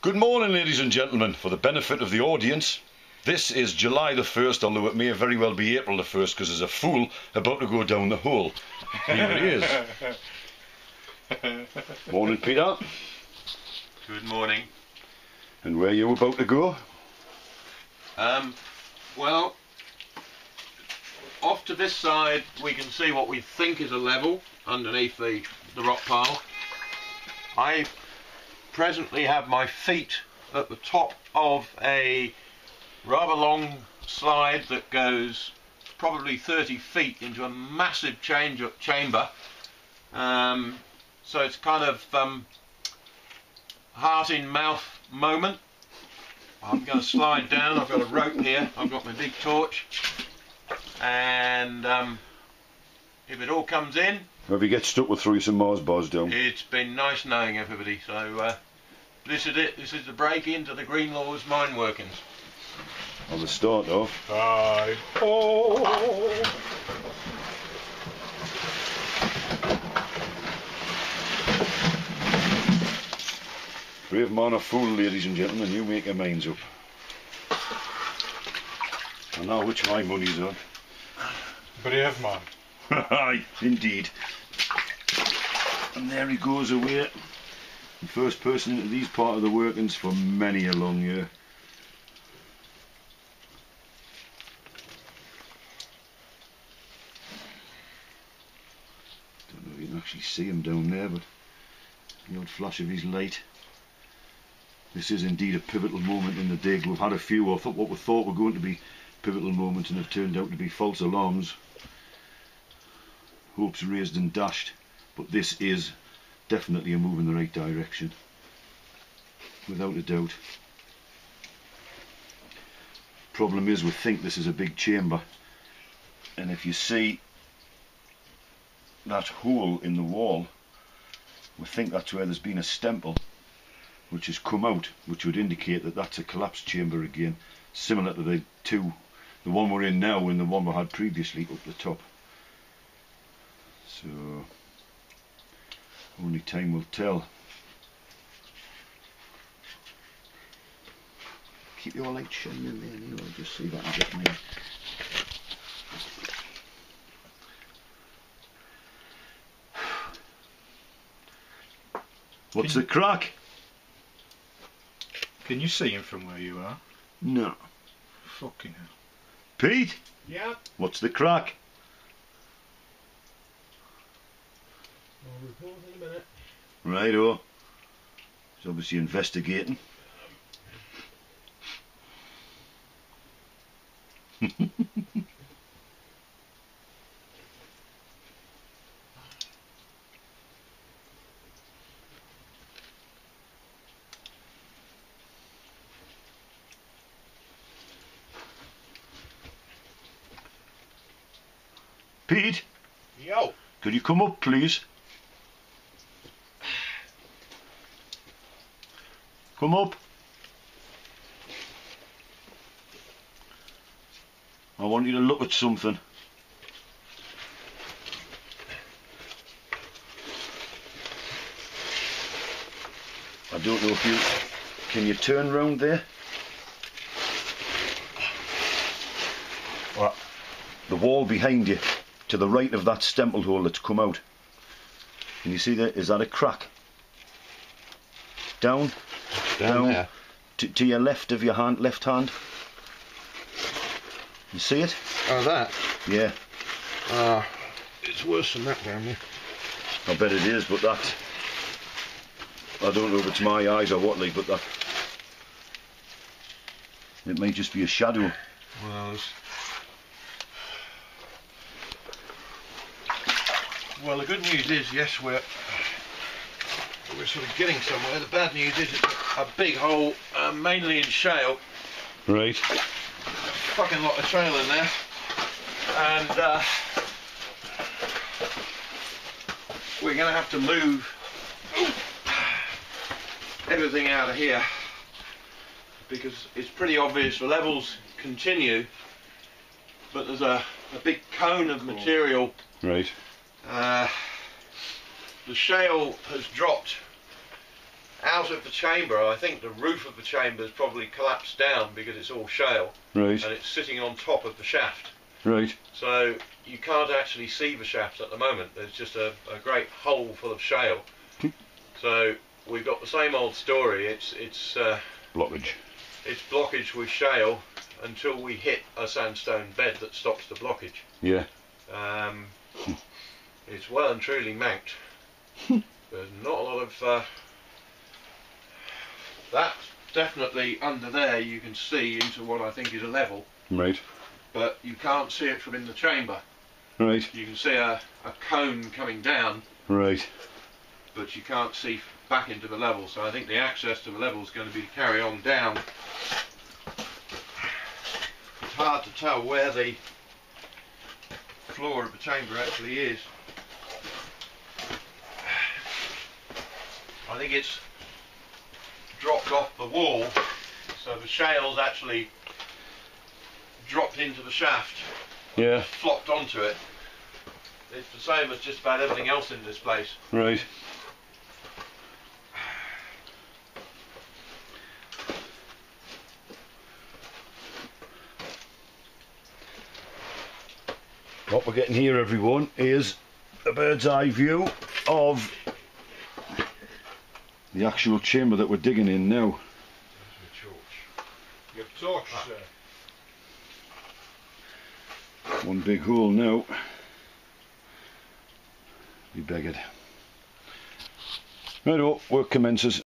Good morning, ladies and gentlemen. For the benefit of the audience, this is July the 1st, although it may very well be April the 1st, because there's a fool about to go down the hole. Here it is. Morning, Peter. Good morning. And where are you about to go? Well, off to this side we can see what we think is a level underneath the rock pile. I presently have my feet at the top of a rather long slide that goes probably 30 feet into a massive chamber. So it's kind of heart in mouth moment. I'm going to slide down. I've got a rope here, I've got my big torch, and if it all comes in, If you get stuck, we'll throw you some Mars bars down. it's been nice knowing everybody. So this is it. This is the break into the Greenlaws mine workings. I'll start off. Bye. Oh. Brave man or fool, ladies and gentlemen, you make your minds up. I know which my money's on. Brave man. Aye, indeed. And there he goes away. The first person into these part of the workings for many a long year. Don't know if you can actually see him down there, but the odd flash of his light. This is indeed a pivotal moment in the dig. We've had a few of what we thought were going to be pivotal moments and have turned out to be false alarms. Hopes raised and dashed, but this is definitely a move in the right direction, without a doubt. Problem is, we think this is a big chamber, and if you see that hole in the wall, we think that's where there's been a stemple which has come out, which would indicate that that's a collapsed chamber again, similar to the one we're in now and the one we had previously up the top. So only time will tell. Keep your light shining there, Neil. I'll just see if I can get mine. What's the crack? Can you see him from where you are? No. Fucking hell. Pete? Yeah. What's the crack? I'll report in a minute. Righto. He's obviously investigating. Pete? Yo. Could you come up, please? Come up. I want you to look at something. I don't know if you... Can you turn round there? What? The wall behind you, to the right of that stempled hole that's come out. Can you see that? Is that a crack? Down? Down there. To your left of your hand, left hand. You see it? Oh, that? Yeah. It's worse than that down there. I bet it is, but that... I don't know if it's my eyes or what, like, but that... It may just be a shadow. Well, the good news is, yes, we're sort of getting somewhere. The bad news is it's a big hole, mainly in shale. Right. Fucking lot of shale in there, and we're going to have to move everything out of here because it's pretty obvious the levels continue, but there's a big cone of material. Right. The shale has dropped out of the chamber, I think the roof of the chamber has probably collapsed down because it's all shale, Right. and it's sitting on top of the shaft. Right. So you can't actually see the shaft at the moment. There's just a great hole full of shale. So we've got the same old story. It's Blockage. it's blockage with shale until we hit a sandstone bed that stops the blockage. Yeah. It's well and truly manked. There's not a lot of that. Definitely under there you can see into what I think is a level, Right. but you can't see it from in the chamber. Right. You can see a cone coming down, Right. but you can't see back into the level. So I think the access to the level is going to be to carry on down. It's hard to tell where the floor of the chamber actually is. I think it's dropped off the wall, so the shale's actually dropped into the shaft, Yeah. flopped onto it. It's the same as just about everything else in this place. Right. What we're getting here, everyone, is a bird's eye view of the actual chamber that we're digging in now. Your torch, sir. One big hole now. Be beggared. Right, work commences.